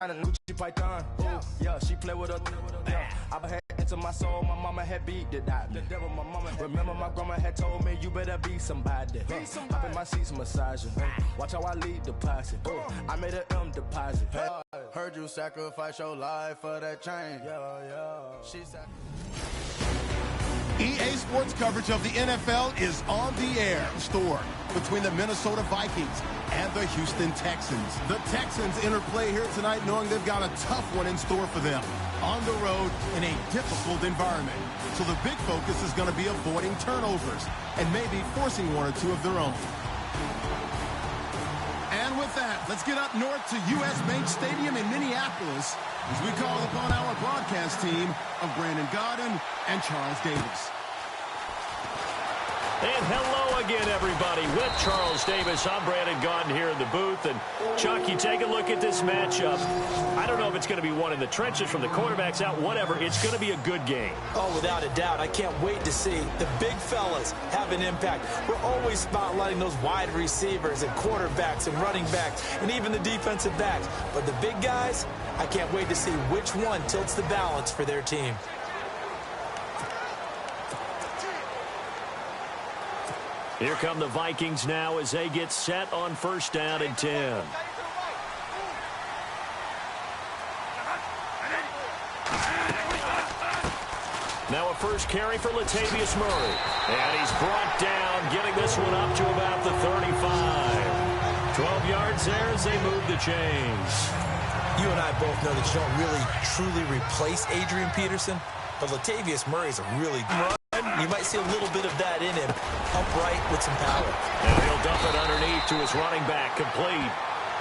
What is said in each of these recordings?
Python. Yeah, she play with her. I been into my soul. My mama had beat the devil. My mama. Remember my grandma had told me you better be somebody. Hop in my seats massaging. Watch how I lead the posse. I made a deposit. Heard you sacrifice your life for that chain. She said. EA Sports coverage of the NFL is on the air. Store between the Minnesota Vikings and the Houston Texans. The Texans interplay here tonight knowing they've got a tough one in store for them. On the road in a difficult environment. So the big focus is going to be avoiding turnovers and maybe forcing one or two of their own. And with that, let's get up north to U.S. Bank Stadium in Minneapolis as we call upon our broadcast team of Brandon Godden and Charles Davis. And hello again, everybody. With Charles Davis, I'm Brandon Godden here in the booth. And, Chuck, you take a look at this matchup. I don't know if it's going to be one in the trenches from the quarterbacks out, whatever. It's going to be a good game. Oh, without a doubt. I can't wait to see the big fellas have an impact. We're always spotlighting those wide receivers and quarterbacks and running backs and even the defensive backs. But the big guys, I can't wait to see which one tilts the balance for their team. Here come the Vikings now as they get set on first down and 10. Now a first carry for Latavius Murray. And he's brought down, getting this one up to about the 35. 12 yards there as they move the chains. You and I both know that you don't really, truly replace Adrian Peterson, but Latavius Murray is a really good. You might see a little bit of that in him, upright with some power. And he'll dump it underneath to his running back, complete.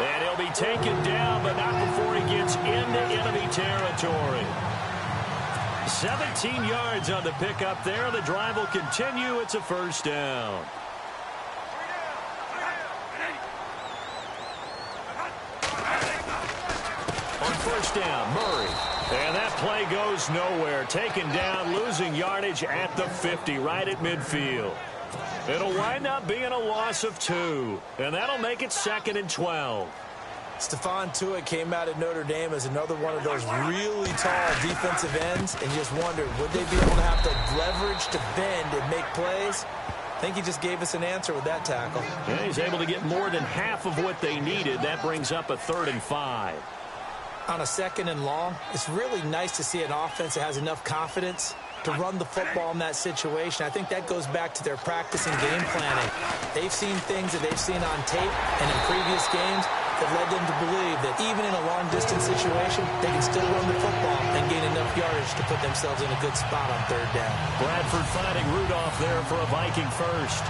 And he'll be taken down, but not before he gets into enemy territory. 17 yards on the pickup there. The drive will continue. It's a first down. On first down, Murray. And that play goes nowhere. Taken down, losing yardage at the 50, right at midfield. It'll wind up being a loss of 2. And that'll make it 2nd and 12. Stephon Tuitt came out of Notre Dame as another one of those really tall defensive ends, and you just wondered, would they be able to have the leverage to bend and make plays? I think he just gave us an answer with that tackle. Yeah, he's able to get more than half of what they needed. That brings up a 3rd and 5. On a 2nd and long, it's really nice to see an offense that has enough confidence to run the football in that situation. I think that goes back to their practice and game planning. They've seen things that they've seen on tape and in previous games that led them to believe that even in a long-distance situation, they can still run the football and gain enough yardage to put themselves in a good spot on 3rd down. Bradford finding Rudolph there for a Viking first.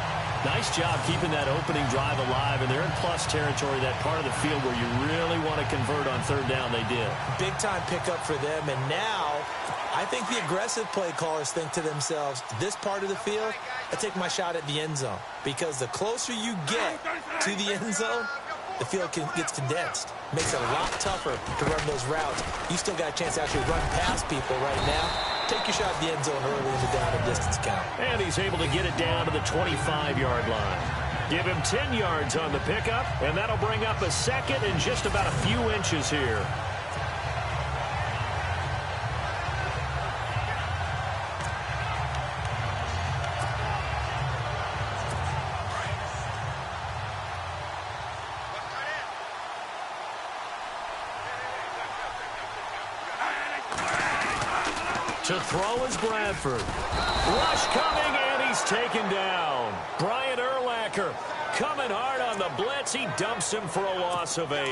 Nice job keeping that opening drive alive, and they're in plus territory, that part of the field where you really want to convert on 3rd down. They did. Big-time pickup for them, and now I think the aggressive play callers think to themselves, this part of the field, I take my shot at the end zone, because the closer you get to the end zone, the field gets condensed. Makes it a lot tougher to run those routes. You still got a chance to actually run past people right now. Take your shot at the end zone early in the down and distance count. And he's able to get it down to the 25-yard line. Give him 10 yards on the pickup, and that'll bring up a 2nd and just about a few inches here. To throw is Bradford. Rush coming, and he's taken down. Brian Urlacher coming hard on the blitz. He dumps him for a loss of 8.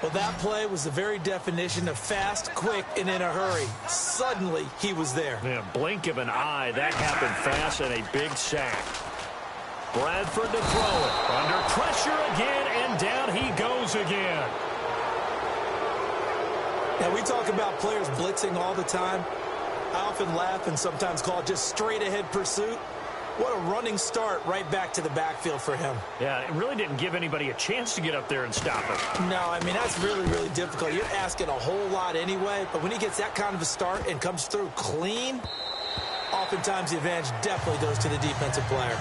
Well, that play was the very definition of fast, quick, and in a hurry. Suddenly, he was there. Yeah, blink of an eye. That happened fast, and a big sack. Bradford to throw it. Under pressure again, and down he goes again. Now, we talk about players blitzing all the time. I often laugh and sometimes call it just straight-ahead pursuit. What a running start right back to the backfield for him. Yeah, it really didn't give anybody a chance to get up there and stop him. No, I mean, that's really, really difficult. You're asking a whole lot anyway, but when he gets that kind of a start and comes through clean, oftentimes the advantage definitely goes to the defensive player.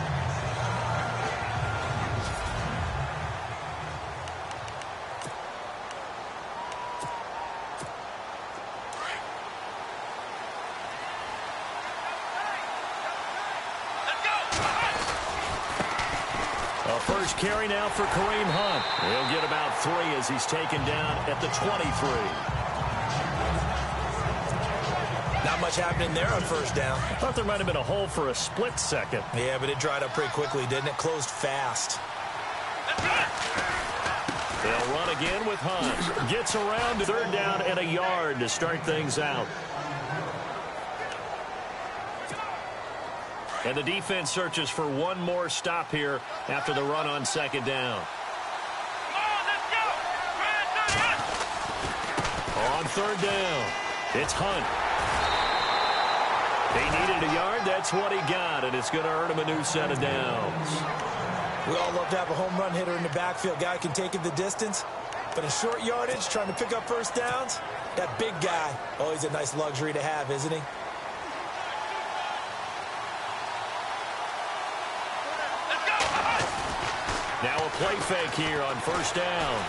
first carry now for Kareem Hunt. He'll get about 3 as he's taken down at the 23. Not much happening there on first down. I thought there might have been a hole for a split second. Yeah, but it dried up pretty quickly, didn't it? Closed fast. They'll run again with Hunt. Gets around to third down and a yard to start things out. And the defense searches for one more stop here after the run on second down. On third down, it's Hunt. He needed a yard. That's what he got, and it's going to earn him a new set of downs. We all love to have a home run hitter in the backfield. Guy can take it the distance. But in short yardage, trying to pick up first downs, that big guy, always a nice luxury to have, isn't he? Now a play fake here on first down.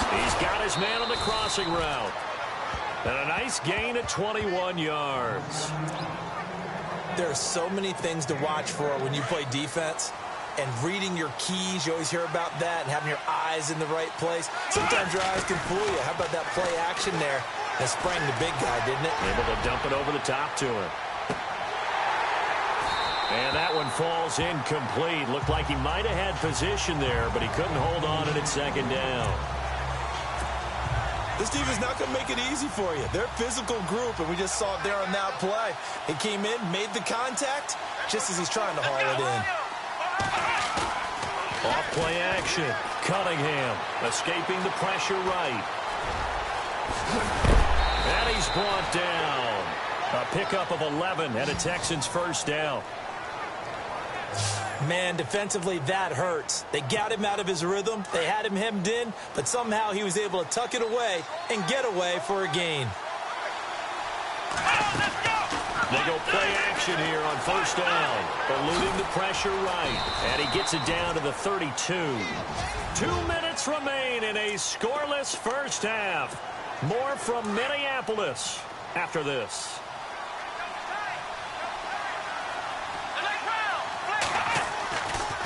He's got his man on the crossing route. And a nice gain at 21 yards. There are so many things to watch for when you play defense. And reading your keys, you always hear about that, and having your eyes in the right place. Sometimes your eyes can fool you. How about that play action there? That sprang the big guy, didn't it? Able to dump it over the top to him. And that one falls incomplete. Looked like he might have had position there, but he couldn't hold on at second down. This team is not going to make it easy for you. They're a physical group, and we just saw it there on that play. He came in, made the contact, just as he's trying to haul it in. Off play action. Cunningham escaping the pressure right. And he's brought down. A pickup of 11 and a Texans first down. Man, defensively, that hurts. They got him out of his rhythm. They had him hemmed in, but somehow he was able to tuck it away and get away for a gain. They go play action here on first down. Eluding the pressure right. And he gets it down to the 32. 2 minutes remain in a scoreless first half. More from Minneapolis after this.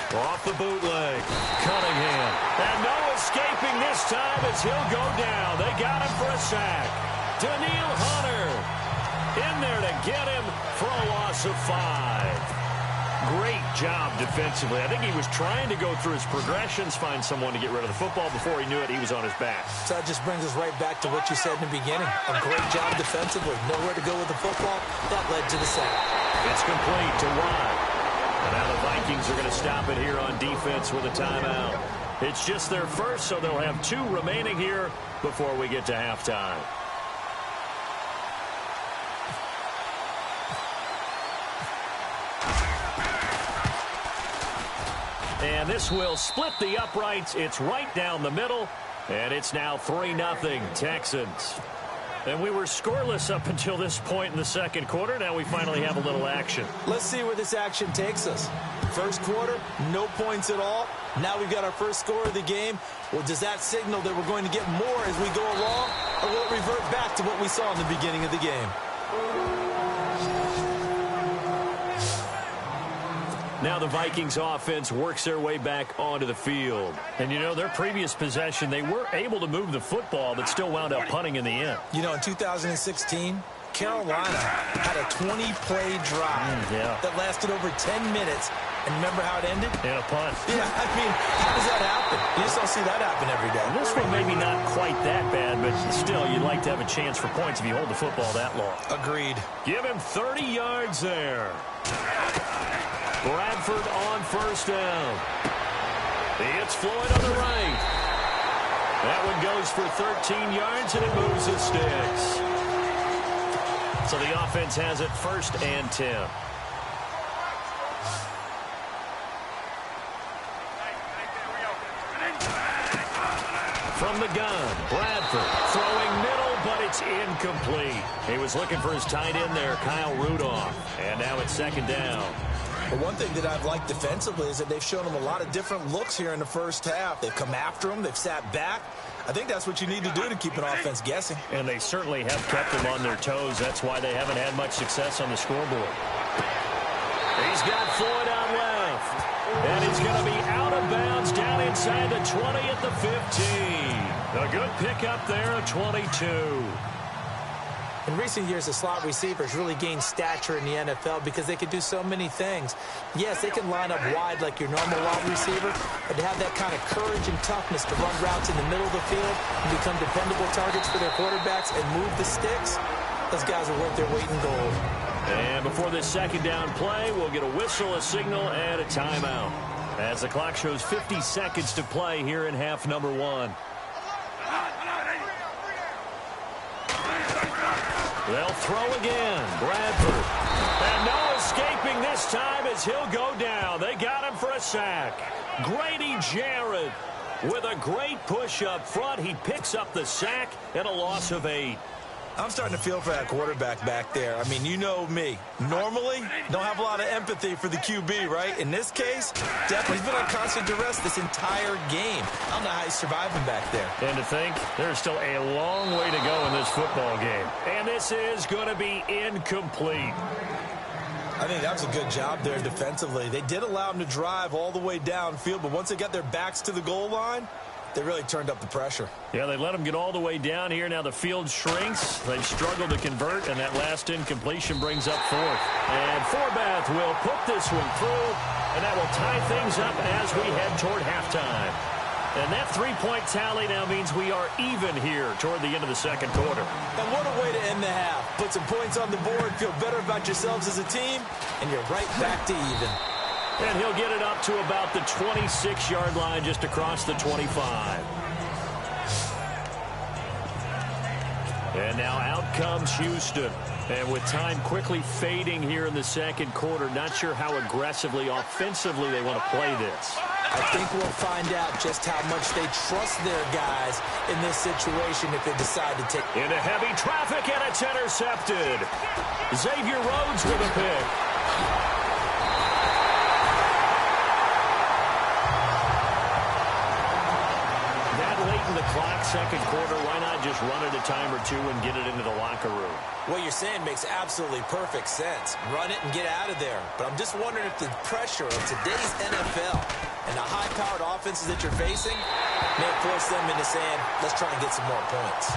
Off the bootleg. Cunningham. And no escaping this time as he'll go down. They got him for a sack. Daniil Hunter in there to get him for a loss of 5. Great job defensively. I think he was trying to go through his progressions, find someone to get rid of the football. Before he knew it, he was on his back. So that just brings us right back to what you said in the beginning. A great job defensively. Nowhere to go with the football. That led to the sack. It's complete to Watt. And now the Vikings are going to stop it here on defense with a timeout. It's just their first, so they'll have 2 remaining here before we get to halftime. And this will split the uprights. It's right down the middle. And it's now 3-0 Texans. And we were scoreless up until this point in the second quarter. Now we finally have a little action. Let's see where this action takes us. First quarter, no points at all. Now we've got our first score of the game. Well, does that signal that we're going to get more as we go along? Or will it revert back to what we saw in the beginning of the game? Now the Vikings offense works their way back onto the field. And, you know, their previous possession, they were able to move the football, but still wound up punting in the end. You know, in 2016, Carolina had a 20-play drive that lasted over 10 minutes. And remember how it ended? In a punt. Yeah, I mean, how does that happen? You just don't see that happen every day. This one maybe not quite that bad, but still, you'd like to have a chance for points if you hold the football that long. Agreed. Give him 30 yards there. Bradford on first down. It's Floyd on the right. That one goes for 13 yards, and it moves the sticks. So the offense has it 1st and 10. From the gun, Bradford throwing middle, but it's incomplete. He was looking for his tight end there, Kyle Rudolph. And now it's 2nd down. But one thing that I've liked defensively is that they've shown him a lot of different looks here in the first half. They've come after him. They've sat back. I think that's what you need to do to keep an offense guessing. And they certainly have kept them on their toes. That's why they haven't had much success on the scoreboard. He's got Floyd out left. And is going to be out of bounds down inside the 20 at the 15. A good pickup there, a 22. In recent years, the slot receivers really gained stature in the NFL because they can do so many things. Yes, they can line up wide like your normal wide receiver, but to have that kind of courage and toughness to run routes in the middle of the field and become dependable targets for their quarterbacks and move the sticks, those guys are worth their weight in gold. And before this second down play, we'll get a whistle, a signal, and a timeout. As the clock shows 50 seconds to play here in half number 1. They'll throw again. Bradford. And no escaping this time as he'll go down. They got him for a sack. Grady Jarrett with a great push up front. He picks up the sack and a loss of 8. I'm starting to feel for that quarterback back there. I mean, you know me. Normally, don't have a lot of empathy for the QB, right? In this case, definitely he's been on constant duress this entire game. I don't know how he's surviving back there. And to think, there's still a long way to go in this football game. And this is going to be incomplete. I think that was a good job there defensively. They did allow him to drive all the way downfield, but once they got their backs to the goal line, they really turned up the pressure. Yeah, they let them get all the way down here. Now the field shrinks. They've struggled to convert, and that last incompletion brings up 4th. And Forbath will put this one through, and that will tie things up as we head toward halftime. And that three-point tally now means we are even here toward the end of the second quarter. And what a way to end the half. Put some points on the board, feel better about yourselves as a team, and you're right back to even. And he'll get it up to about the 26-yard line just across the 25. And now out comes Houston. And with time quickly fading here in the second quarter, not sure how aggressively, offensively they want to play this. I think we'll find out just how much they trust their guys in this situation if they decide to take. Into heavy traffic, and it's intercepted. Xavier Rhodes with a pick. The clock, second quarter, why not just run it a time or two and get it into the locker room? What you're saying makes absolutely perfect sense. Run it and get out of there. But I'm just wondering if the pressure of today's NFL and the high-powered offenses that you're facing may force them into saying, let's try and get some more points.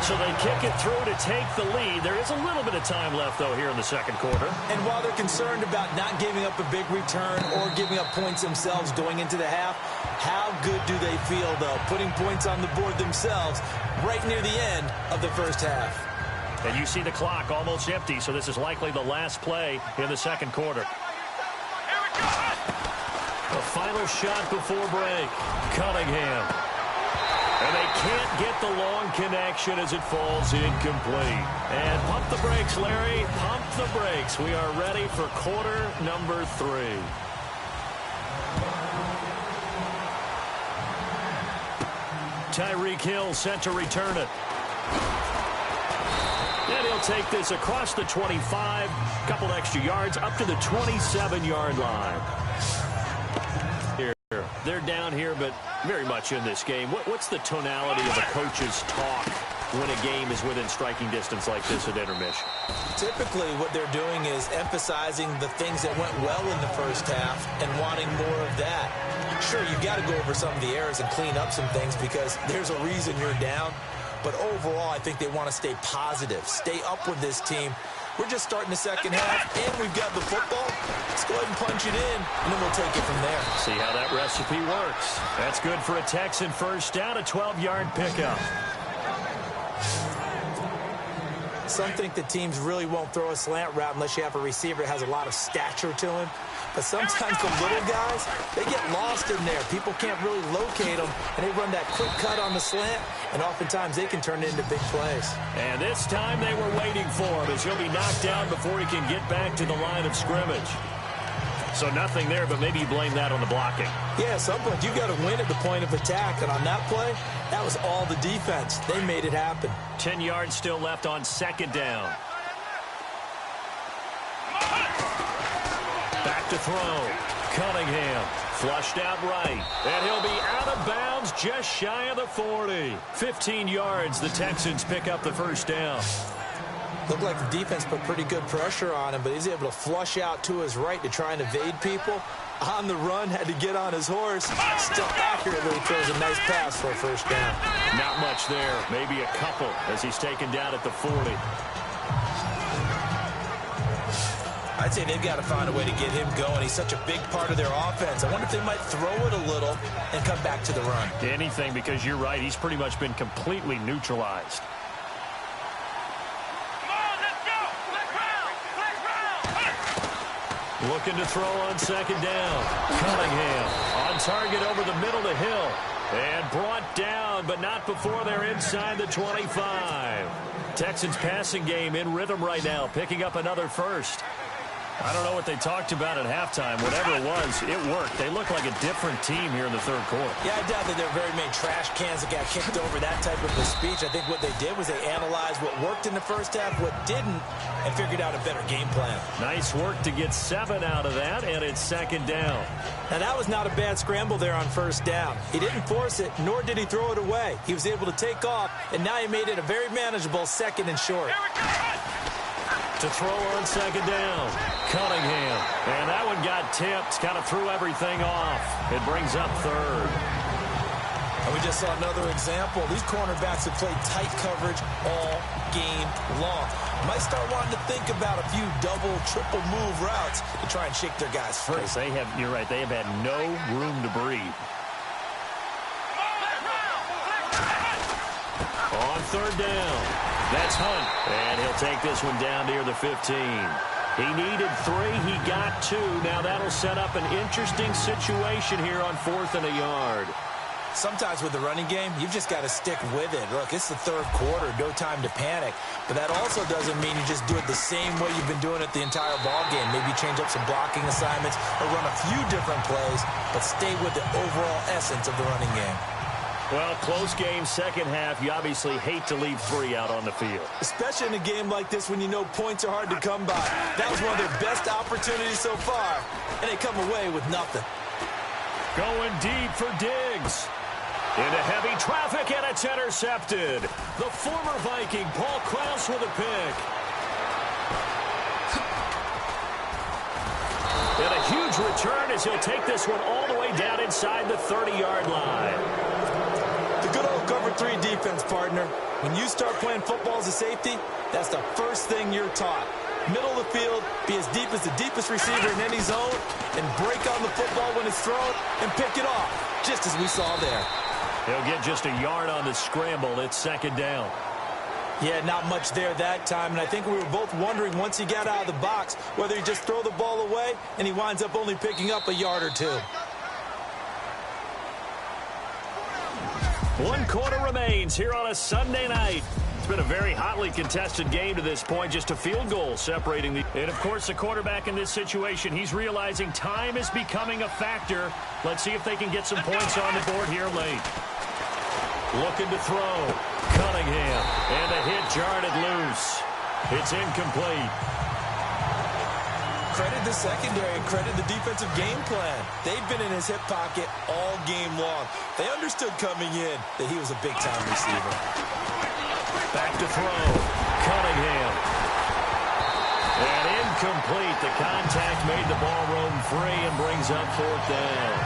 So they kick it through to take the lead. There is a little bit of time left, though, here in the second quarter. And while they're concerned about not giving up a big return or giving up points themselves going into the half, how good do they feel, though, putting points on the board themselves right near the end of the first half? And you see the clock almost empty, so this is likely the last play in the second quarter. The final shot before break. Cunningham. And they can't get the long connection as it falls incomplete. And pump the brakes, Larry. Pump the brakes. We are ready for quarter number 3. Tyreek Hill set to return it. And he'll take this across the 25. Couple extra yards up to the 27-yard line. Here, they're down here, but very much in this game. What's the tonality of a coach's talk when a game is within striking distance like this at intermission? Typically, what they're doing is emphasizing the things that went well in the first half and wanting more of that. Sure, you've got to go over some of the errors and clean up some things because there's a reason you're down. But overall, I think they want to stay positive, stay up with this team. We're just starting the second half, and we've got the football. Let's go ahead and punch it in, and then we'll take it from there. See how that recipe works. That's good for a Texan first down, a 12-yard pickup. Some think the teams really won't throw a slant route unless you have a receiver that has a lot of stature to him. But sometimes the little guys, they get lost in there. People can't really locate them, and they run that quick cut on the slant, and oftentimes they can turn it into big plays. And this time they were waiting for him as he'll be knocked down before he can get back to the line of scrimmage. So nothing there, but maybe you blame that on the blocking. Yeah, at some point you've got to win at the point of attack, and on that play, that was all the defense. They made it happen. 10 yards still left on second down. Back to throw. Cunningham flushed out right. And he'll be out of bounds just shy of the 40. 15 yards. The Texans pick up the first down. Looked like the defense put pretty good pressure on him, but he's able to flush out to his right to try and evade people. on the run, had to get on his horse. Still accurately throws a nice pass for a first down. Not much there. Maybe a couple as he's taken down at the 40. I'd say they've got to find a way to get him going. He's such a big part of their offense. I wonder if they might throw it a little and come back to the run. Anything, because you're right. He's pretty much been completely neutralized. Looking to throw on second down. Cunningham on target over the middle to Hill. And brought down, but not before they're inside the 25. Texans passing game in rhythm right now, picking up another first. I don't know what they talked about at halftime. Whatever it was, it worked. They look like a different team here in the third quarter. Yeah, I doubt that there are very many trash cans that got kicked over that type of a speech. I think what they did was they analyzed what worked in the first half, what didn't, and figured out a better game plan. Nice work to get 7 out of that, and it's second down. Now, that was not a bad scramble there on first down. He didn't force it, nor did he throw it away. He was able to take off, and now he made it a very manageable second and short. To throw on second down, Cunningham. And that one got tipped, kind of threw everything off. It brings up third. And we just saw another example. These cornerbacks have played tight coverage all game long. Might start wanting to think about a few double, triple move routes to try and shake their guys free. Yes, you're right, they have had no room to breathe. On third down, that's Hunt. And he'll take this one down near the 15. He needed 3, he got 2. Now that'll set up an interesting situation here on 4th and a yard. Sometimes with the running game, you've just got to stick with it. Look, it's the third quarter, no time to panic. But that also doesn't mean you just do it the same way you've been doing it the entire ball game. Maybe change up some blocking assignments or run a few different plays, but stay with the overall essence of the running game. Well, close game, second half. You obviously hate to leave 3 out on the field. Especially in a game like this when you know points are hard to come by. That was one of their best opportunities so far, and they come away with nothing. Going deep for Diggs. Into heavy traffic, and it's intercepted. The former Viking, Paul Krause, with a pick. And a huge return as he'll take this one all the way down inside the 30-yard line. The good old cover 3 defense, partner. When you start playing football as a safety, that's the first thing you're taught. Middle of the field, be as deep as the deepest receiver in any zone, and break on the football when it's thrown and pick it off, just as we saw there. He'll get just a yard on the scramble. It's second down. Yeah, not much there that time, and I think we were both wondering once he got out of the box whether he'd just throw the ball away, and he winds up only picking up a yard or 2. 1 quarter remains here on a Sunday night. It's been a very hotly contested game to this point, just a field goal separating the... And, of course, the quarterback in this situation, he's realizing time is becoming a factor. Let's see if they can get some points on the board here late. Looking to throw. Cunningham. And the hit jarred it loose. It's incomplete. Credit the secondary, credit the defensive game plan. They've been in his hip pocket all game long. They understood coming in that he was a big-time receiver. Back to throw. Cunningham. And incomplete. The contact made the ball roam free and brings up 4th down.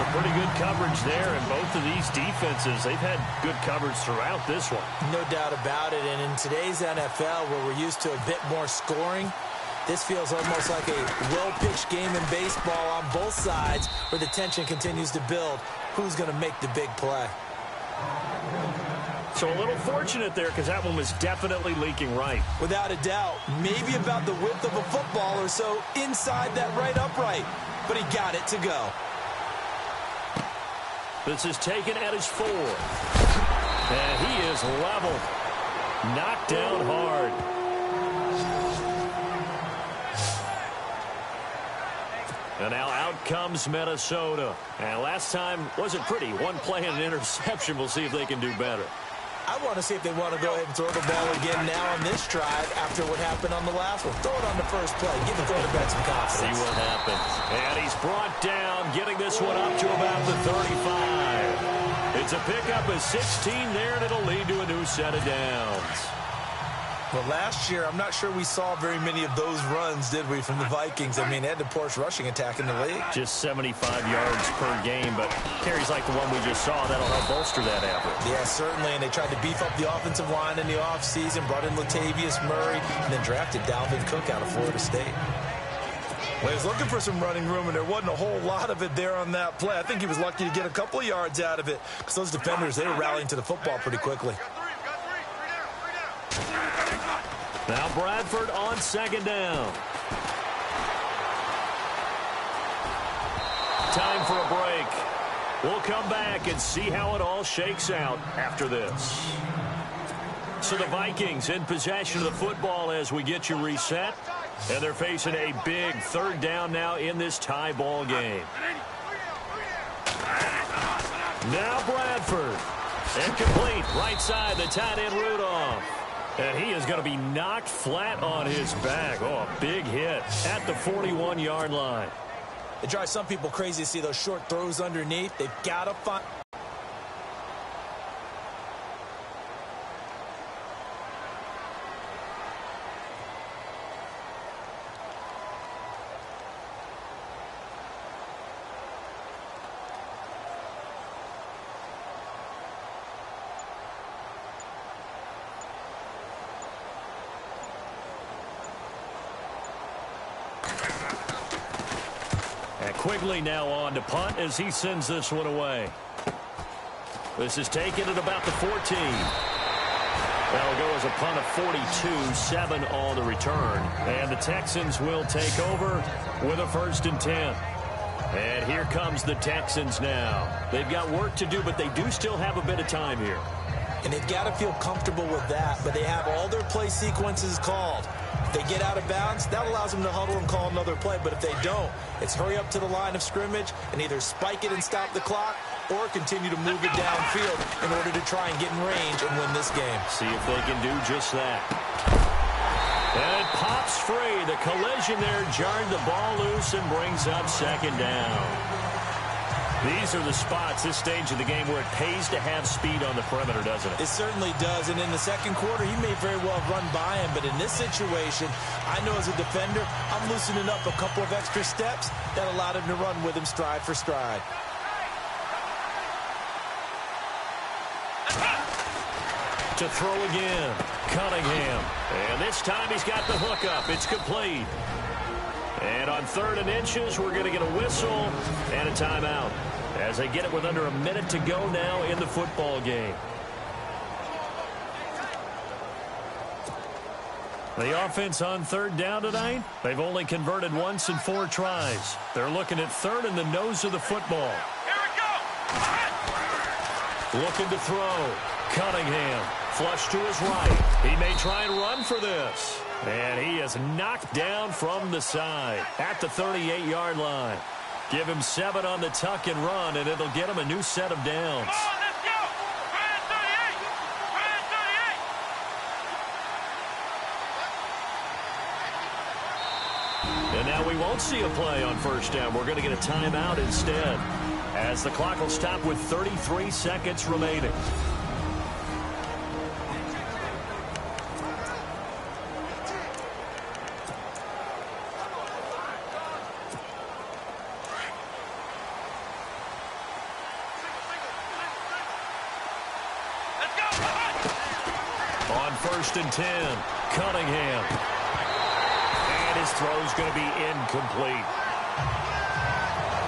A pretty good coverage there, and both of these defenses, they've had good coverage throughout this one. No doubt about it, and in today's NFL, where we're used to a bit more scoring, this feels almost like a well-pitched game in baseball on both sides where the tension continues to build. Who's going to make the big play? So a little fortunate there because that one was definitely leaking right. Without a doubt, maybe about the width of a football or so inside that right upright, but he got it to go. This is taken at his 4. And he is leveled. Knocked down hard. And now out comes Minnesota. And last time wasn't pretty. 1 play and an interception. We'll see if they can do better. I want to see if they want to go ahead and throw the ball again now on this drive after what happened on the last one. Throw it on the first play. Give the quarterback some confidence. See what happens. And he's brought down, getting this one up to about the 35. It's a pickup of 16 there, and it'll lead to a new set of downs. Well, last year, I'm not sure we saw very many of those runs, did we, from the Vikings? I mean, they had the poorest rushing attack in the league. Just 75 yards per game, but carries like the one we just saw, that'll help bolster that average. Yeah, certainly, and they tried to beef up the offensive line in the offseason, brought in Latavius Murray, and then drafted Dalvin Cook out of Florida State. Well, he was looking for some running room, and there wasn't a whole lot of it there on that play. I think he was lucky to get a couple of yards out of it because those defenders, they were rallying to the football pretty quickly. Now Bradford on second down. Time for a break. We'll come back and see how it all shakes out after this. So the Vikings in possession of the football as we get you reset. And they're facing a big third down now in this tie ball game. Now Bradford. Incomplete. Right side, the tight end Rudolph. And he is going to be knocked flat on his back. Oh, a big hit at the 41-yard line. It drives some people crazy to see those short throws underneath. They've got to find... Quigley now on to punt as he sends this one away. This is taken at about the 14. That'll go as a punt of 42, 7 on the return. And the Texans will take over with a 1st and 10. And here comes the Texans now. They've got work to do, but they do still have a bit of time here. And they've got to feel comfortable with that, but they have all their play sequences called. If they get out of bounds, that allows them to huddle and call another play. But if they don't, it's hurry up to the line of scrimmage and either spike it and stop the clock or continue to move it downfield in order to try and get in range and win this game. See if they can do just that. And it pops free. The collision there jarred the ball loose and brings up 2nd down. These are the spots, this stage of the game, where it pays to have speed on the perimeter, doesn't it? It certainly does, and in the second quarter, he may very well have run by him, but in this situation, I know as a defender, I'm loosening up a couple of extra steps that allowed him to run with him stride for stride. To throw again, Cunningham. And this time he's got the hook up. It's complete. And on 3rd and inches, we're going to get a whistle and a timeout as they get it with under a minute to go now in the football game. The offense on 3rd down tonight, they've only converted once in 4 tries. They're looking at 3rd in the nose of the football. Here we go. Looking to throw. Cunningham, flush to his right. He may try and run for this. And he is knocked down from the side at the 38-yard line. Give him 7 on the tuck and run, and it'll get him a new set of downs. Oh, let's go. Ryan 38. And now we won't see a play on 1st down. We're going to get a timeout instead, as the clock will stop with 33 seconds remaining. On 1st and 10, Cunningham. And his throw's going to be incomplete.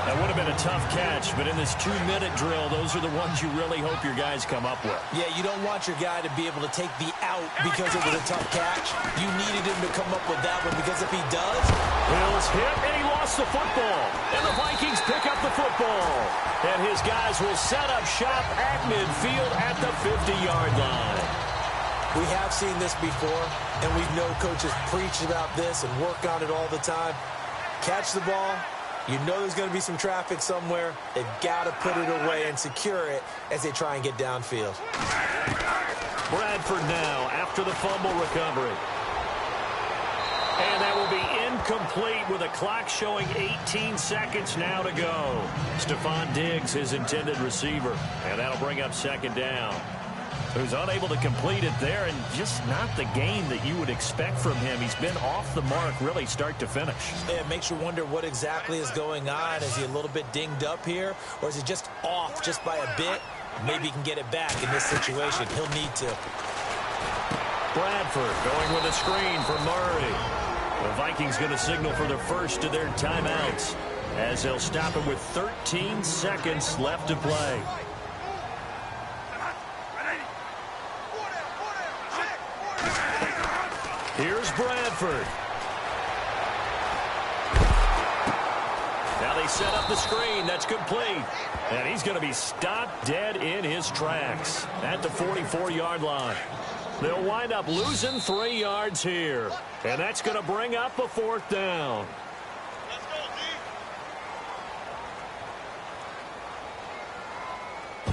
That would have been a tough catch, but in this 2-minute drill, those are the ones you really hope your guys come up with. Yeah, you don't want your guy to be able to take the out because it was a tough catch. You needed him to come up with that one, because if he does... Hill's hit, and he lost the football. And the Vikings pick up the football. And his guys will set up shop at midfield at the 50-yard line. We have seen this before, and we know coaches preach about this and work on it all the time. Catch the ball. You know there's going to be some traffic somewhere. They've got to put it away and secure it as they try and get downfield. Bradford now after the fumble recovery. And that will be incomplete with a clock showing 18 seconds now to go. Stephon Diggs, his intended receiver. And that'll bring up 2nd down. who's unable to complete it there, and just not the game that you would expect from him. He's been off the mark really start to finish. Yeah, it makes you wonder what exactly is going on. Is he a little bit dinged up here, or is he just off just by a bit? Maybe he can get it back in this situation. He'll need to. Bradford going with a screen for Murray. The Vikings going to signal for the first of their timeouts as they'll stop it with 13 seconds left to play. Here's Bradford. Now they set up the screen. That's complete. And he's going to be stopped dead in his tracks at the 44-yard line. They'll wind up losing 3 yards here. And that's going to bring up a 4th down.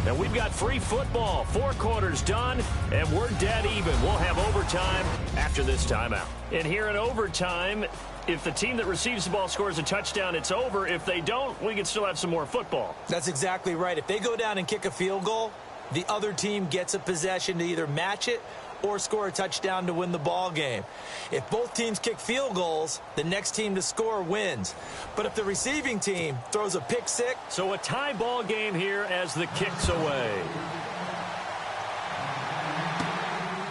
And we've got free football. 4 quarters done, and we're dead even. We'll have overtime after this timeout. And here in overtime, if the team that receives the ball scores a touchdown, it's over. If they don't, we can still have some more football. That's exactly right. If they go down and kick a field goal, the other team gets a possession to either match it or score a touchdown to win the ball game. If both teams kick field goals, the next team to score wins. But if the receiving team throws a pick six... So a tie ball game here as the kick's away.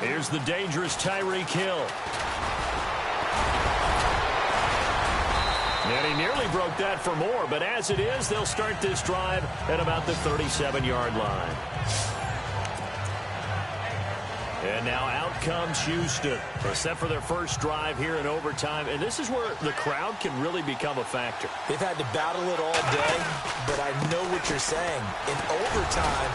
Here's the dangerous Tyreek Hill. And he nearly broke that for more, but as it is, they'll start this drive at about the 37-yard line. And now out comes Houston. They're set for their first drive here in overtime. And this is where the crowd can really become a factor. They've had to battle it all day, but I know what you're saying. In overtime,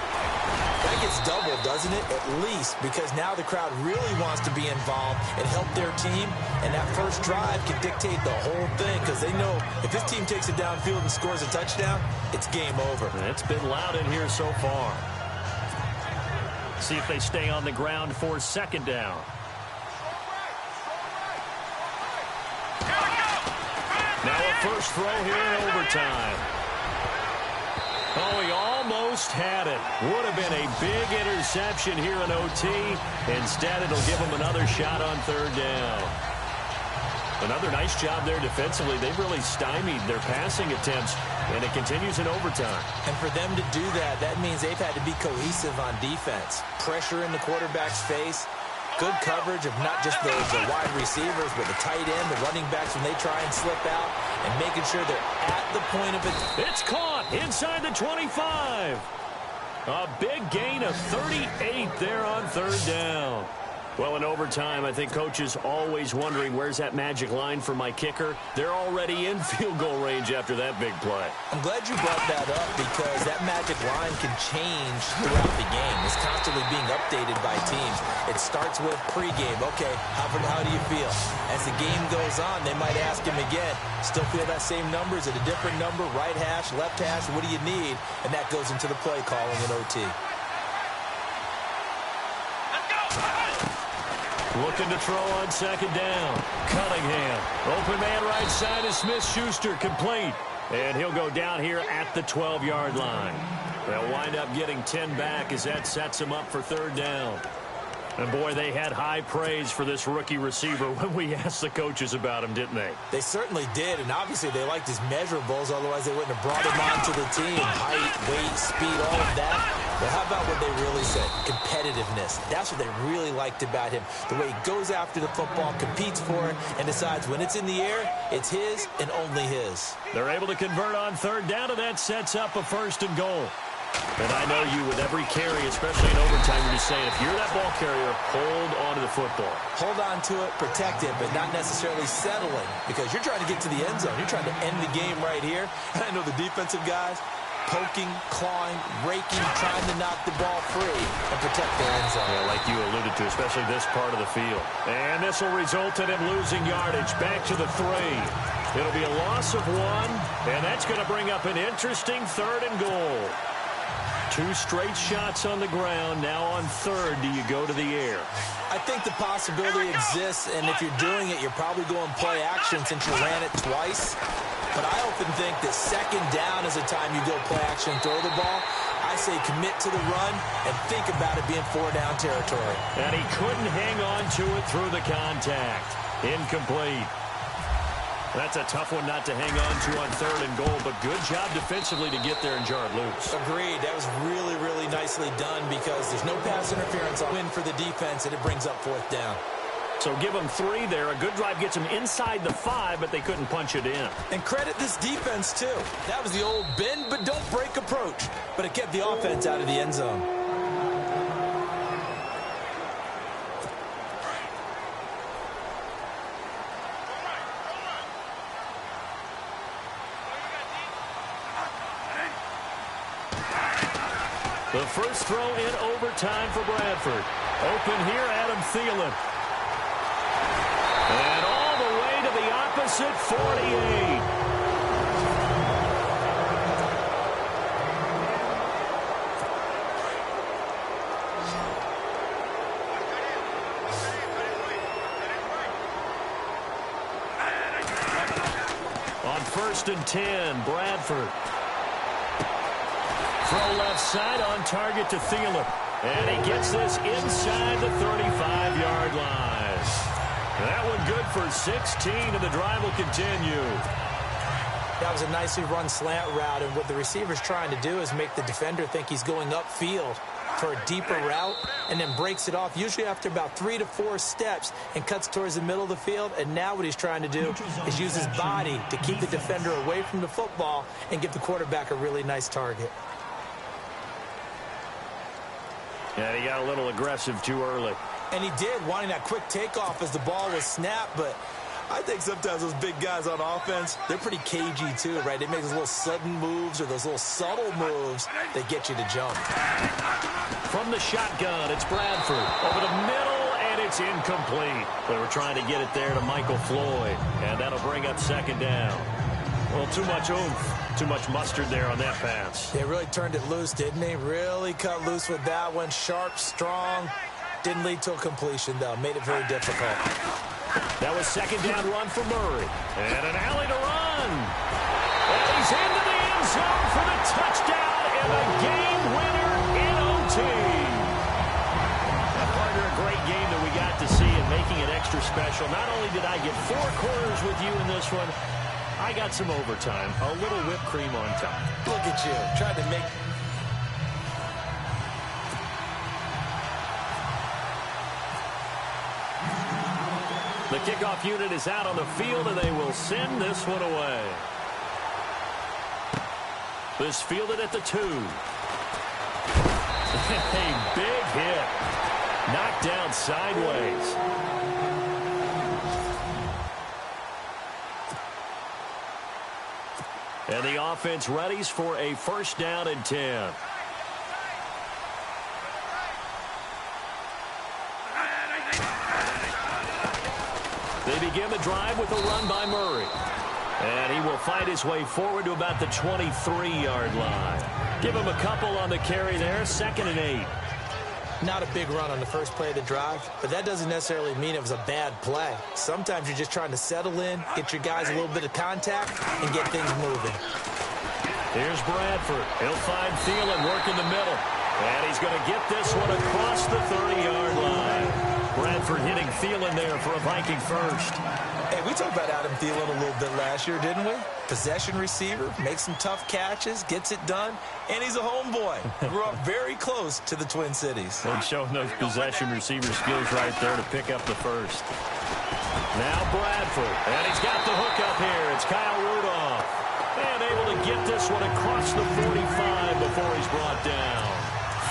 that gets doubled, doesn't it? At least, because now the crowd really wants to be involved and help their team. And that first drive can dictate the whole thing because they know if this team takes it downfield and scores a touchdown, it's game over. And it's been loud in here so far. See if they stay on the ground for 2nd down. Now a first throw here in overtime. Oh, he almost had it. Would have been a big interception here in OT. Instead, it'll give him another shot on 3rd down. Another nice job there defensively. They've really stymied their passing attempts, and it continues in overtime. And for them to do that, that means they've had to be cohesive on defense. Pressure in the quarterback's face. Good coverage of not just the wide receivers, but the tight end, the running backs when they try and slip out, and making sure they're at the point of it. It's caught inside the 25. A big gain of 38 there on 3rd down. Well, in overtime, I think coaches always wondering, where's that magic line for my kicker? They're already in field goal range after that big play. I'm glad you brought that up because that magic line can change throughout the game. It's constantly being updated by teams. It starts with pregame. Okay, how do you feel? As the game goes on, they might ask him again, still feel that same number? Is it a different number? Right hash, left hash, what do you need? And that goes into the play calling in OT. Looking to throw on 2nd down. Cunningham. Open man right side is Smith-Schuster, complete. And he'll go down here at the 12-yard line. They'll wind up getting 10 back as that sets him up for 3rd down. And, boy, they had high praise for this rookie receiver when we asked the coaches about him, didn't they? They certainly did, and obviously they liked his measurables, otherwise they wouldn't have brought him onto the team. Height, weight, speed, all of that. But how about what they really said? Competitiveness. That's what they really liked about him. The way he goes after the football, competes for it, and decides when it's in the air, it's his and only his. They're able to convert on 3rd down, and that sets up a 1st and goal. And I know you, with every carry, especially in overtime, you're just saying, if you're that ball carrier, hold on to the football. Hold on to it, protect it, but not necessarily settling because you're trying to get to the end zone. You're trying to end the game right here. And I know the defensive guys poking, clawing, raking, trying to knock the ball free and protect their end zone. Yeah, like you alluded to, especially this part of the field. And this will result in him losing yardage. Back to the 3. It'll be a loss of 1, and that's going to bring up an interesting 3rd and goal. 2 straight shots on the ground. Now on 3rd, do you go to the air? I think the possibility exists, and if you're doing it, you're probably going play action since you ran it twice. But I often think that 2nd down is the time you go play action and throw the ball. I I say commit to the run and think about it being 4-down territory. And he couldn't hang on to it through the contact. Incomplete. That's a tough one not to hang on to on 3rd and goal, but good job defensively to get there and jar it loose. Agreed. That was really, really nicely done because there's no pass interference on win for the defense, and it brings up 4th down. So give them 3 there. A good drive gets them inside the 5, but they couldn't punch it in. And credit this defense, too. That was the old bend but don't break approach, but it kept the offense out of the end zone. The first throw in overtime for Bradford. Open here, Adam Thielen. And all the way to the opposite 48. On 1st and 10, Bradford. Throw left side on target to Thielen. And he gets this inside the 35-yard line. That one good for 16, and the drive will continue. That was a nicely run slant route, and what the receiver's trying to do is make the defender think he's going upfield for a deeper route, and then breaks it off, usually after about 3 to 4 steps, and cuts towards the middle of the field. And now what he's trying to do is use his body to keep the defender away from the football and give the quarterback a really nice target. Yeah, he got a little aggressive too early. And he did, wanting that quick takeoff as the ball was snapped, but I think sometimes those big guys on offense, they're pretty cagey too, right? They make those little sudden moves or those little subtle moves that get you to jump. From the shotgun, it's Bradford. Over the middle, and it's incomplete. They were trying to get it there to Michael Floyd, and that'll bring up 2nd down. Well, too much oomph. Too much mustard there on that pass. They really turned it loose, didn't they? Really cut loose with that one. Sharp, strong. Didn't lead to a completion, though. Made it very difficult. That was 2nd down run for Murray. And an alley to run. And he's into the end zone for the touchdown and the game winner in OT. Now, partner, a great game that we got to see and making it extra special. Not only did I get 4 quarters with you in this one, I got some overtime, a little whipped cream on top. Look at you, trying to make... The kickoff unit is out on the field, and they will send this one away. This fielded at the 2. A big hit. Knocked down sideways. And the offense readies for a 1st down and 10. They begin the drive with a run by Murray. And he will fight his way forward to about the 23-yard line. Give him a couple on the carry there, 2nd and 8. Not a big run on the first play of the drive, but that doesn't necessarily mean it was a bad play. Sometimes you're just trying to settle in, get your guys a little bit of contact, and get things moving. Here's Bradford. He'll find Thielen working the middle. And he's going to get this one across the 30-yard line. Bradford hitting Thielen there for a Viking first. Hey, we talked about Adam Thielen a little bit last year, didn't we? Possession receiver, makes some tough catches, gets it done, and he's a homeboy. Grew up very close to the Twin Cities. And showing those possession receiver skills right there to pick up the first. Now Bradford, and he's got the hook up here. It's Kyle Rudolph. And able to get this one across the 45 before he's brought down.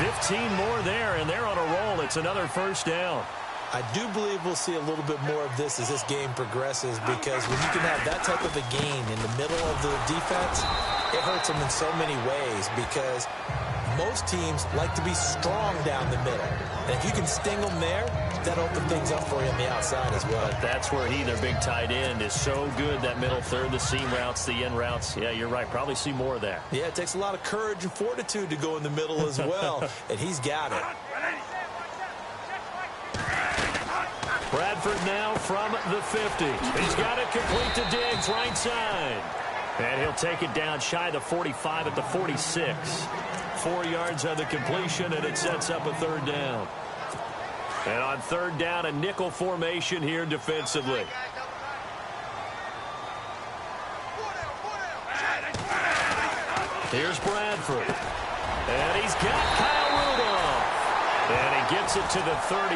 15 more there, and they're on a roll. It's another 1st down. I do believe we'll see a little bit more of this as this game progresses, because when you can have that type of a gain in the middle of the defense, it hurts them in so many ways, because most teams like to be strong down the middle. And if you can sting them there, that'll open things up for you on the outside as well. But that's where their big tight end, is so good, that middle third, the seam routes, the end routes. Yeah, you're right. Probably see more of that. Yeah, it takes a lot of courage and fortitude to go in the middle as well, and he's got it. Bradford now from the 50. He's got it complete to Diggs, right side. And he'll take it down shy of the 45 at the 46. 4 yards on the completion, and it sets up a third down. And on third down, a nickel formation here defensively. Here's Bradford. And he's got Kyle Rudolph. And he gets it to the 34.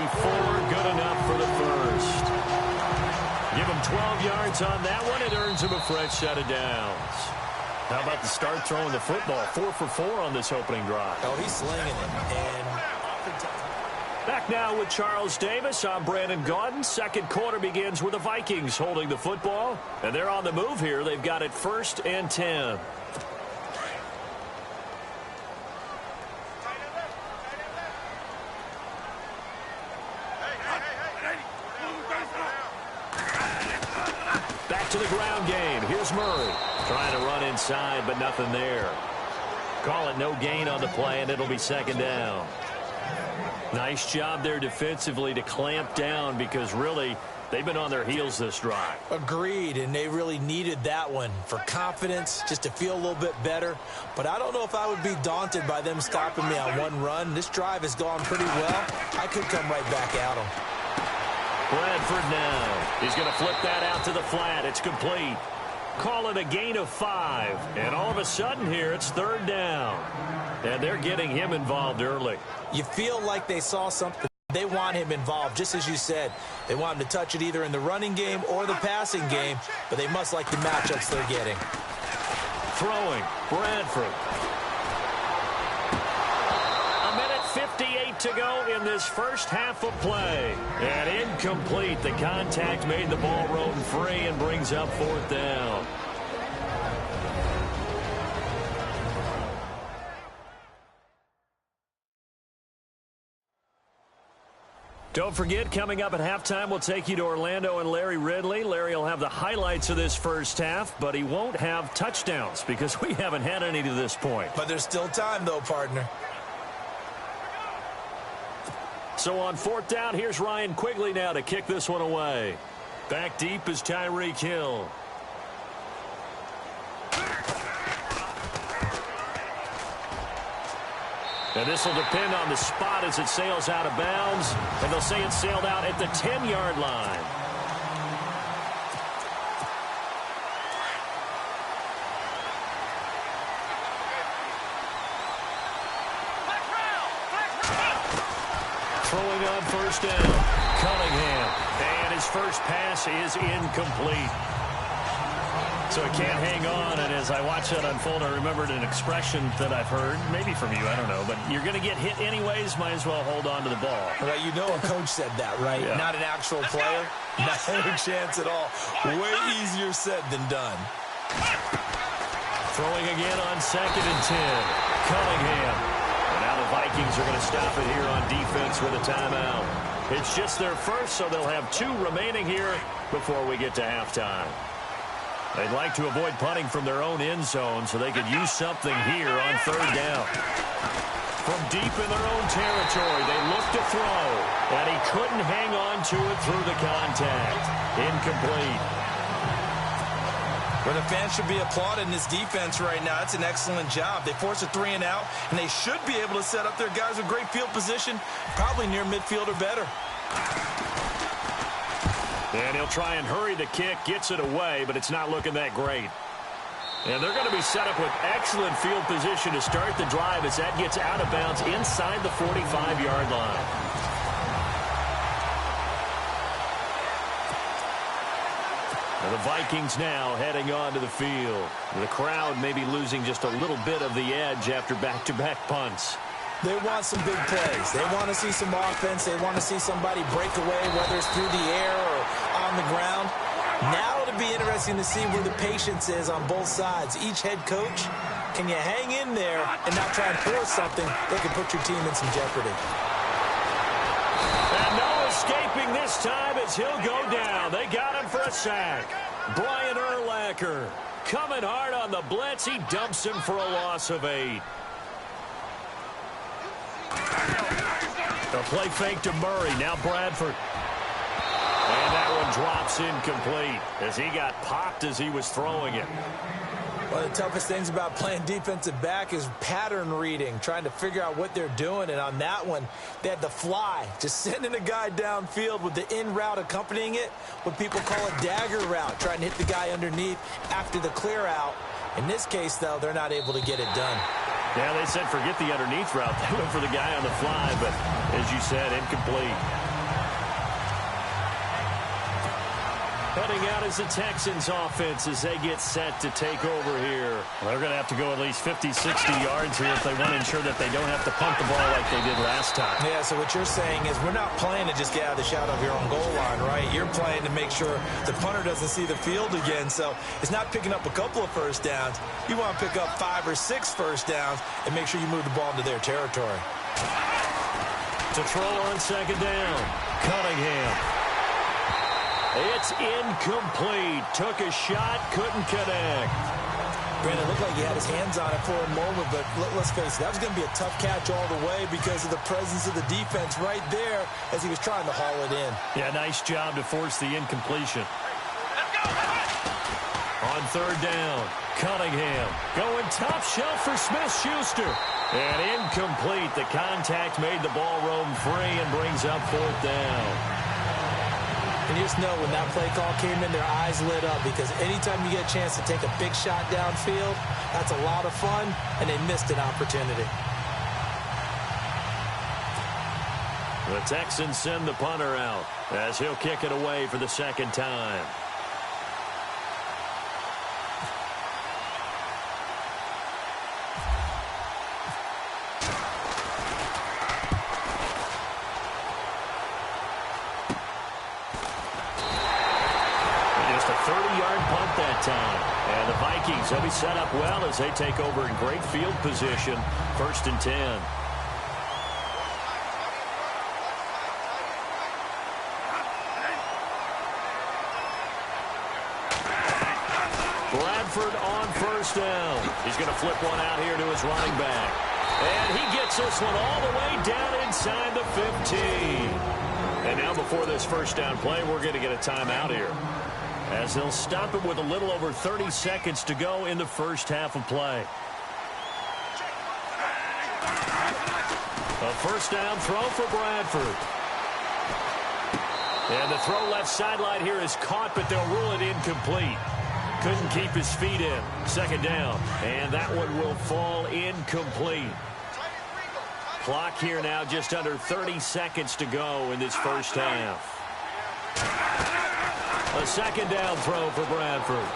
Good enough for the first. Give him 12 yards on that one. It earns him a fresh set of downs. How about the start throwing the football? 4 for 4 on this opening drive. Oh, he's slinging it. And back now with Charles Davis. I'm Brandon Gaudin. Second quarter begins with the Vikings holding the football. And they're on the move here. They've got it 1st and 10. Back to the ground game. Here's Murray. Trying to run inside, but nothing there. Call it no gain on the play, and it'll be second down. Nice job there defensively to clamp down because really they've been on their heels this drive. Agreed, and they really needed that one for confidence, just to feel a little bit better. But I don't know if I would be daunted by them stopping me on one run. This drive has gone pretty well. I could come right back at them. Bradford now. He's going to flip that out to the flat. It's complete. Call it a gain of 5. And all of a sudden here, it's third down. And they're getting him involved early. You feel like they saw something. They want him involved, just as you said. They want him to touch it either in the running game or the passing game, but they must like the matchups they're getting. Throwing, Bradford. 1:58 to go in this first half of play. And incomplete. The contact made the ball roam free and brings up fourth down. Don't forget, coming up at halftime, we'll take you to Orlando and Larry Ridley. Larry will have the highlights of this first half, but he won't have touchdowns because we haven't had any to this point. But there's still time, though, partner. So on fourth down, here's Ryan Quigley now to kick this one away. Back deep is Tyreek Hill. And this will depend on the spot as it sails out of bounds. And they'll say it sailed out at the 10-yard line. Throwing on first down, Cunningham. And his first pass is incomplete. So it can't hang on, and as I watch that unfold, I remembered an expression that I've heard, maybe from you, I don't know, but you're going to get hit anyways, might as well hold on to the ball. Well, you know a coach said that, right? Yeah. Not an actual player. Not a chance at all. Way easier said than done. Throwing again on 2nd and 10. Cunningham. And now the Vikings are going to stop it here on defense with a timeout. It's just their first, so they'll have 2 remaining here before we get to halftime. They'd like to avoid punting from their own end zone so they could use something here on third down. From deep in their own territory, they look to throw, and he couldn't hang on to it through the contact. Incomplete. Well, the fans should be applauding this defense right now. It's an excellent job. They force a 3 and out, and they should be able to set up their guys with great field position, probably near midfield or better. And he'll try and hurry the kick, gets it away, but it's not looking that great. And they're going to be set up with excellent field position to start the drive as that gets out of bounds inside the 45-yard line. And the Vikings now heading onto the field. The crowd may be losing just a little bit of the edge after back-to-back punts. They want some big plays. They want to see some offense. They want to see somebody break away, whether it's through the air or on the ground. Now it'll be interesting to see where the patience is on both sides. Each head coach, can you hang in there and not try and force something that could put your team in some jeopardy? And no escaping this time as he'll go down. They got him for a sack. Brian Urlacher coming hard on the blitz. He dumps him for a loss of 8. The play fake to Murray. Now Bradford. And that one drops incomplete as he got popped as he was throwing it. One of the toughest things about playing defensive back is pattern reading, trying to figure out what they're doing. And on that one, they had the fly, just sending a guy downfield with the in route accompanying it, what people call a dagger route, trying to hit the guy underneath after the clear out. In this case, though, they're not able to get it done. Yeah, they said forget the underneath route. They went for the guy on the fly, but as you said, incomplete. Heading out is the Texans offense as they get set to take over here. They're going to have to go at least 50, 60 yards here if they want to ensure that they don't have to punt the ball like they did last time. Yeah, so what you're saying is we're not playing to just get out of the shadow of your own goal line, right? You're playing to make sure the punter doesn't see the field again. So it's not picking up a couple of first downs. You want to pick up 5 or 6 first downs and make sure you move the ball into their territory. To throw on second down, Cunningham. It's incomplete. Took a shot, couldn't connect. Brandon, it looked like he had his hands on it for a moment, but let's face it, that was going to be a tough catch all the way because of the presence of the defense right there as he was trying to haul it in. Yeah, nice job to force the incompletion. On third down, Cunningham going top shelf for Smith-Schuster. And incomplete. The contact made the ball roam free and brings up fourth down. And you just know when that play call came in, their eyes lit up because anytime you get a chance to take a big shot downfield, that's a lot of fun, and they missed an opportunity. The Texans send the punter out as he'll kick it away for the second time. And the Vikings will be set up well as they take over in great field position. 1st and 10. Bradford on first down. He's going to flip one out here to his running back. And he gets this one all the way down inside the 15. And now before this first down play, we're going to get a timeout here, as they'll stop it with a little over 30 seconds to go in the first half of play. A first down throw for Bradford. And the throw left sideline here is caught, but they'll rule it incomplete. Couldn't keep his feet in. Second down. And that one will fall incomplete. Clock here now just under 30 seconds to go in this first half. A second down throw for Bradford.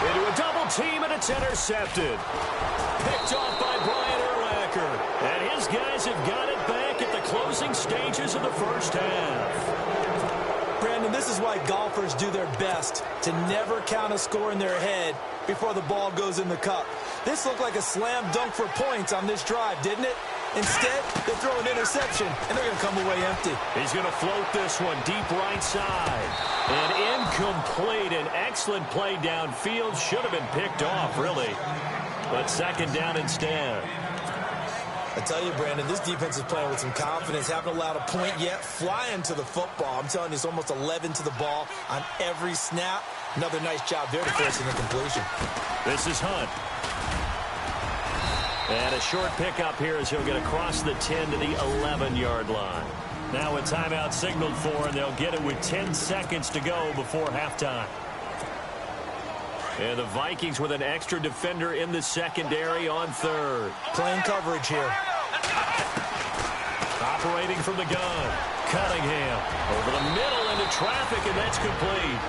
Into a double team, and it's intercepted. Picked off by Brian Urlacher. And his guys have got it back at the closing stages of the first half. Brandon, this is why golfers do their best to never count a score in their head before the ball goes in the cup. This looked like a slam dunk for points on this drive, didn't it? Instead, they throw an interception, and they're going to come away empty. He's going to float this one deep right side. And incomplete. An excellent play downfield. Should have been picked off, really. But second down instead. I tell you, Brandon, this defense is playing with some confidence. Haven't allowed a point yet. Flying to the football. I'm telling you, it's almost 11 to the ball on every snap. Another nice job there to force an incompletion. This is Hunt. And a short pickup here as he'll get across the 10 to the 11-yard line. Now a timeout signaled for, and they'll get it with 10 seconds to go before halftime. And the Vikings with an extra defender in the secondary on third. Playing coverage here. Operating from the gun. Cunningham over the middle into traffic, and that's complete.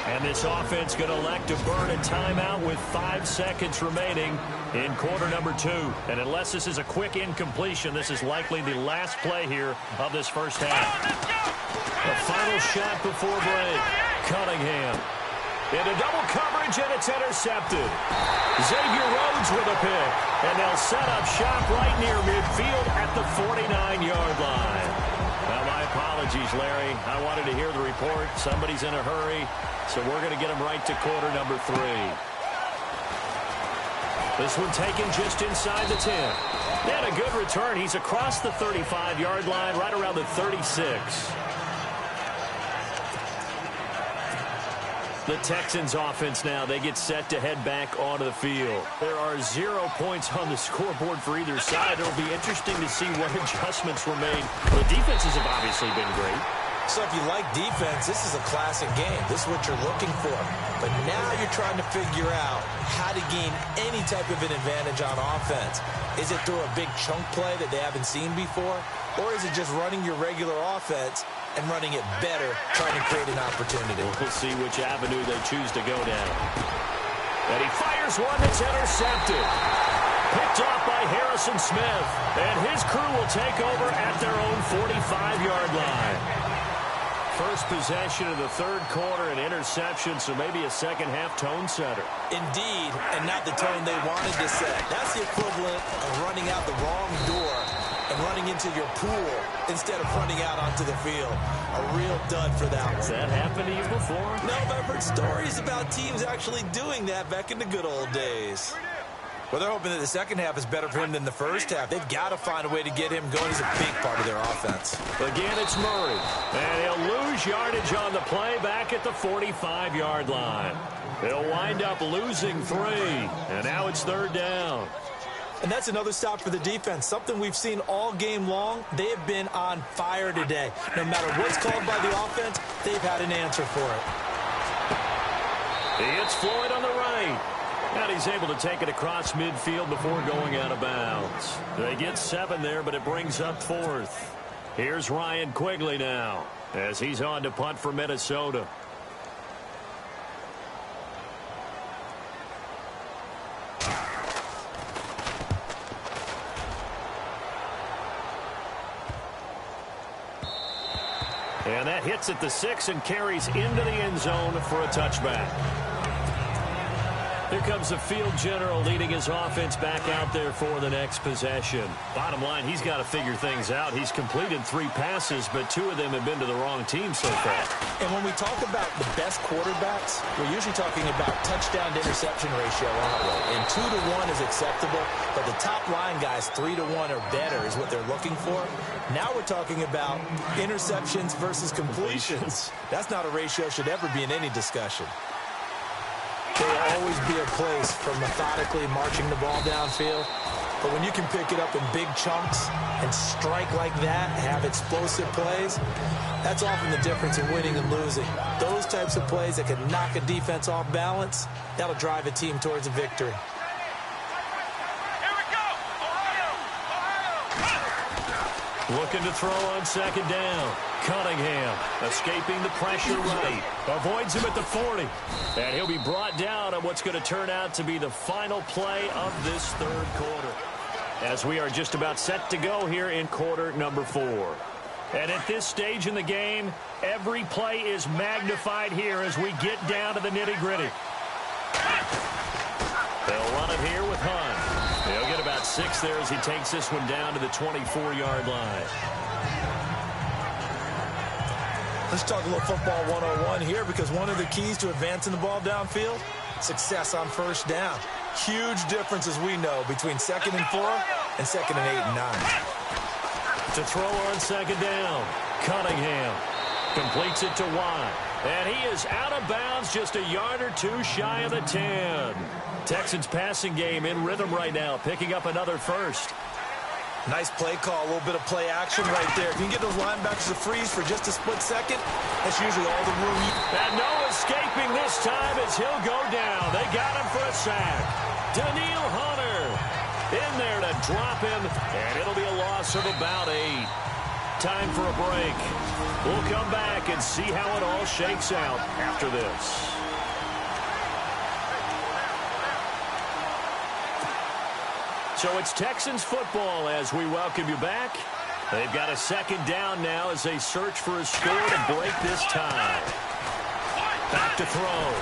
And this offense going to elect to burn a timeout with 5 seconds remaining in quarter number 2. And unless this is a quick incompletion, this is likely the last play here of this first half. A final shot before break. Cunningham into double coverage, and it's intercepted. Xavier Rhodes with a pick. And they'll set up shop right near midfield at the 49-yard line. Now, my apologies, Larry. I wanted to hear the report. Somebody's in a hurry. So we're going to get him right to quarter number 3. This one taken just inside the 10. And a good return. He's across the 35-yard line, right around the 36. The Texans offense now, they get set to head back onto the field. There are 0 points on the scoreboard for either side. It'll be interesting to see what adjustments were made. The defenses have obviously been great. So if you like defense, this is a classic game. This is what you're looking for. But now you're trying to figure out how to gain any type of an advantage on offense. Is it through a big chunk play that they haven't seen before? Or is it just running your regular offense and running it better, trying to create an opportunity? We'll see which avenue they choose to go down. And he fires one that's intercepted. Picked off by Harrison Smith. And his crew will take over at their own 45-yard line. First possession of the third quarter, an interception, so maybe a second-half tone setter. Indeed, and not the tone they wanted to set. That's the equivalent of running out the wrong door and running into your pool instead of running out onto the field. A real dud for that one. Has that happened to you before? No, but I've heard stories about teams actually doing that back in the good old days. Well, they're hoping that the second half is better for him than the first half. They've got to find a way to get him going. He's a big part of their offense. Again, it's Murray. And he'll lose yardage on the play back at the 45-yard line. They'll wind up losing 3. And now it's third down. And that's another stop for the defense. Something we've seen all game long. They have been on fire today. No matter what's called by the offense, they've had an answer for it. He hits Floyd on the right. And he's able to take it across midfield before going out of bounds. They get 7 there, but it brings up 4th. Here's Ryan Quigley now as he's on to punt for Minnesota. And that hits at the 6 and carries into the end zone for a touchback. Here comes the field general leading his offense back out there for the next possession. Bottom line, he's got to figure things out. He's completed 3 passes, but 2 of them have been to the wrong team so far. And when we talk about the best quarterbacks, we're usually talking about touchdown to interception ratio, aren't we? And 2 to 1 is acceptable, but the top line guys, 3 to 1 or better is what they're looking for. Now we're talking about interceptions versus completions. That's not a ratio should ever be in any discussion. There will always be a place for methodically marching the ball downfield. But when you can pick it up in big chunks and strike like that, have explosive plays, that's often the difference in winning and losing. Those types of plays that can knock a defense off balance, that'll drive a team towards a victory. Here we go! Ohio! Looking to throw on second down. Cunningham escaping the pressure right. Avoids him at the 40. And he'll be brought down on what's going to turn out to be the final play of this third quarter. As we are just about set to go here in quarter number 4. And at this stage in the game, every play is magnified here as we get down to the nitty-gritty. They'll run it here with Hunt. They'll get about 6 there as he takes this one down to the 24-yard line. Let's talk a little football 101 here, because one of the keys to advancing the ball downfield, success on first down. Huge difference, as we know, between 2nd and 4 and 2nd and 8 and 9. To throw on second down, Cunningham completes it to Watt. And he is out of bounds, just a yard or 2 shy of the 10. Texans passing game in rhythm right now, picking up another first. Nice play call, a little bit of play action right there. If you can get those linebackers to freeze for just a split second, that's usually all the room you... And no escaping this time as he'll go down. They got him for a sack. Daniil Hunter in there to drop him, and it'll be a loss of about 8. Time for a break. We'll come back and see how it all shakes out after this. So it's Texans football as we welcome you back. They've got a second down now as they search for a score to break this tie. Back to throw.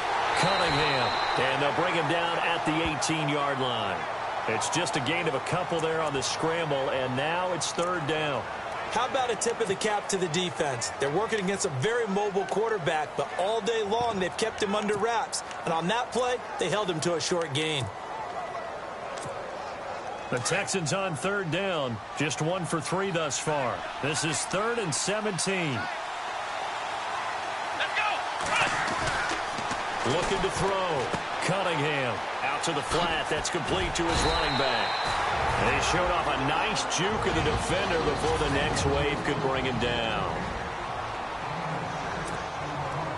Cunningham. And they'll bring him down at the 18-yard line. It's just a gain of a couple there on the scramble, and now it's third down. How about a tip of the cap to the defense? They're working against a very mobile quarterback, but all day long they've kept him under wraps. And on that play, they held him to a short gain. The Texans on third down, just 1 for 3 thus far. This is 3rd and 17. Let's go! Looking to throw. Cunningham out to the flat. That's complete to his running back. And he showed off a nice juke of the defender before the next wave could bring him down.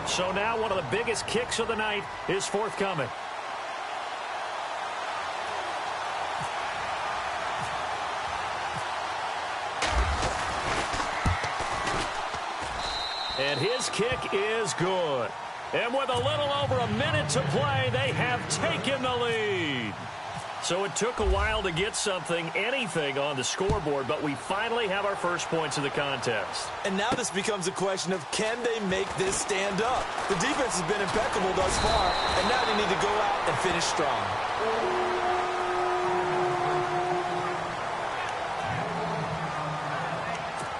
So now one of the biggest kicks of the night is forthcoming. And his kick is good. And with a little over a minute to play, they have taken the lead. So it took a while to get anything on the scoreboard, but we finally have our first points of the contest. And now this becomes a question of, can they make this stand up? The defense has been impeccable thus far, and now they need to go out and finish strong.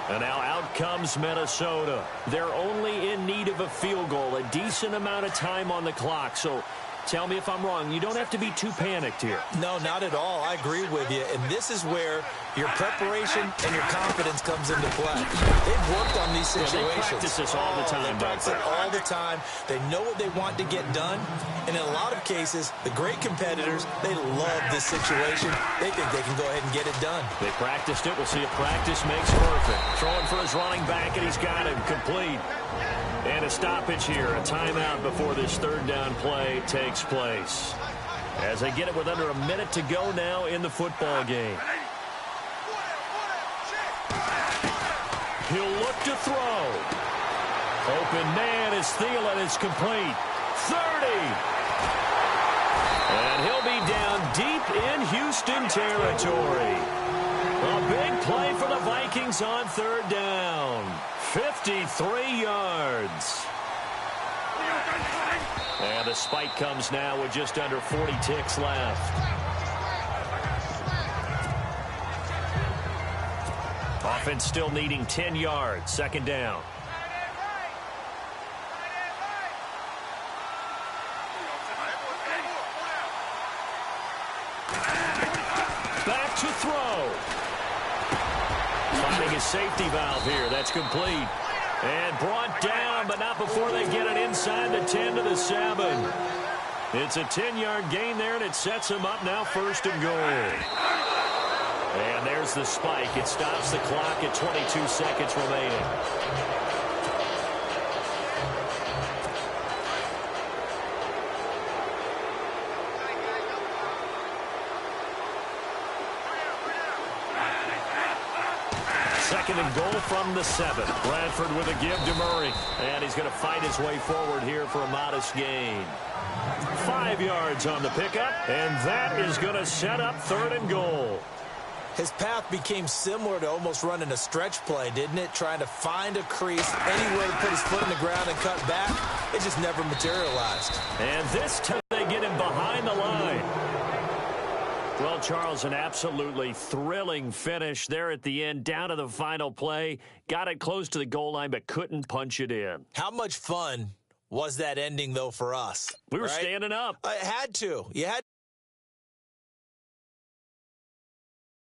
And now out comes Minnesota. They're only in need of a field goal, a decent amount of time on the clock. So tell me if I'm wrong. You don't have to be too panicked here. No, not at all. I agree with you. And this is where your preparation and your confidence comes into play. They've worked on these situations. They practice this all the time. They practice it all the time. They know what they want to get done. And in a lot of cases, the great competitors, they love this situation. They think they can go ahead and get it done. They practiced it. We'll see if practice makes perfect. Throwing for his running back, and he's got him complete. And a stoppage here, a timeout before this third down play takes place. As they get it with under a minute to go now in the football game. He'll look to throw. Open man is Thielen. It's complete. 30. And he'll be down deep in Houston territory. A big play for the Vikings on third down. 53 yards. And the spike comes now with just under 40 ticks left. Offense still needing 10 yards. Second down. Back to throw. Finding his safety valve here. That's complete. And brought down, but not before they get it inside the 10 to the 7. It's a 10-yard gain there, and it sets him up now first and goal. And there's the spike. It stops the clock at 22 seconds remaining. Second and goal from the 7. Bradford with a give to Murray. And he's going to fight his way forward here for a modest gain. 5 yards on the pickup, and that is going to set up third and goal. His path became similar to almost running a stretch play, didn't it? Trying to find a crease, anywhere to put his foot in the ground and cut back. It just never materialized. And this time they get him behind the line. Well, Charles, an absolutely thrilling finish there at the end, down to the final play. Got it close to the goal line, but couldn't punch it in. How much fun was that ending, though, for us? We were standing up. I had to. You had